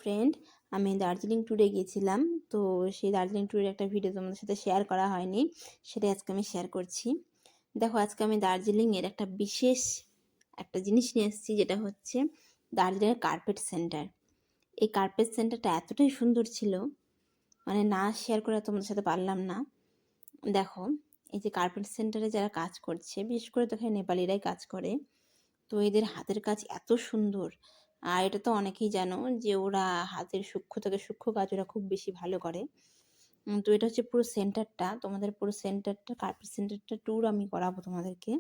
Friend, আমি দার্জিলিং ট্যুরে গিয়েছিলাম। তো সেই দার্জিলিং ট্যুরের একটা ভিডিও তোমাদের সাথে শেয়ার করা হয়নি, সেটাই আজকে আমি শেয়ার করছি। দেখো, আজকে আমি দার্জিলিংয়ের একটা বিশেষ একটা জিনিস নিয়ে এসেছি, যেটা হচ্ছে দার্জিলিংয়ের কার্পেট সেন্টার। এই কার্পেট সেন্টারটা এতটাই সুন্দর ছিল, মানে না শেয়ার করে তোমাদের সাথে পারলাম না। দেখো, এই যে কার্পেট সেন্টারে যারা কাজ করছে, বিশেষ করে তো এখানে নেপালিরাই কাজ করে। তো এদের হাতের কাজ এত সুন্দর। আর এটা তো অনেকেই জানো যে ওরা হাতের সূক্ষ্ম থেকে সূক্ষ্ম কাজ ওরা খুব বেশি ভালো করে। তো এটা হচ্ছে পুরো সেন্টারটা, তোমাদের পুরো সেন্টারটা, কার্পেট সেন্টারটা ট্যুর আমি করাবো তোমাদেরকে।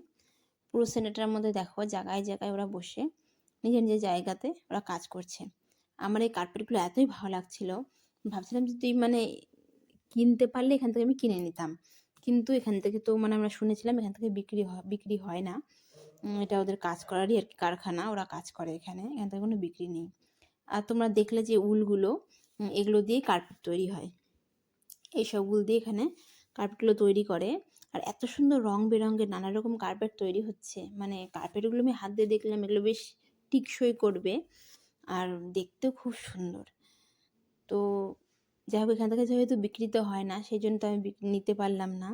পুরো সেন্টারটার মধ্যে দেখো জায়গায় জায়গায় ওরা বসে নিজের নিজের জায়গাতে ওরা কাজ করছে। আমার এই কার্পেটগুলো এতই ভালো লাগছিল, ভাবছিলাম যদি মানে কিনতে পারলে এখান থেকে আমি কিনে নিতাম। কিন্তু এখান থেকে তো মানে আমরা শুনেছিলাম এখান থেকে বিক্রি হয় না। এটা ওদের কাজ করারই আর কি কারখানা, ওরা কাজ করে এখানে থেকে কোনো বিক্রি নেই। আর তোমরা দেখলে যে উলগুলো, এগুলো দিয়েই কার্পেট তৈরি হয়। এইসব উল দিয়ে এখানে কার্পেটগুলো তৈরি করে। আর এত সুন্দর রং বেরঙের নানা রকম কার্পেট তৈরি হচ্ছে, মানে কার্পেটগুলো আমি হাত দিয়ে দেখলাম এগুলো বেশ টিকসই করবে আর দেখতেও খুব সুন্দর। তো যাই হোক, এখান থেকে যেহেতু বিক্রিত হয় না, সেই জন্য তো আমি নিতে পারলাম না।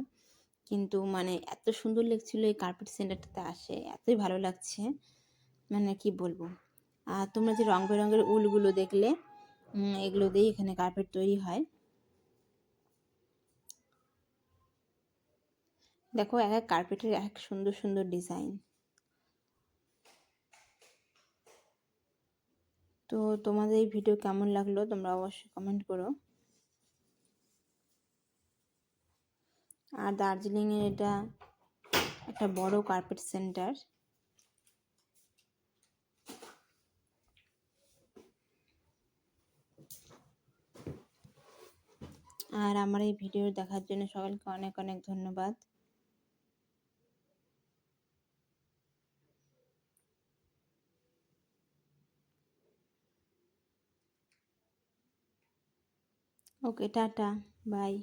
কিন্তু মানে এত সুন্দর লাগছিল এই কার্পেট সেন্টারটাতে আসে, এতই ভালো লাগছে, মানে কি বলবো। আর তোমরা যে রং বেরঙের উলগুলো দেখলে, এগুলো দিয়েই এখানে কার্পেট তৈরি হয়। দেখো, এক এক কার্পেটের এক সুন্দর সুন্দর ডিজাইন। তো তোমাদের এই ভিডিও কেমন লাগলো তোমরা অবশ্যই কমেন্ট করো। আর দার্জিলিংয়ের এটা একটা বড় কার্পেট সেন্টার। আর আমার এই ভিডিও দেখার জন্য সকলকে অনেক অনেক ধন্যবাদ। ওকে, টাটা, বাই।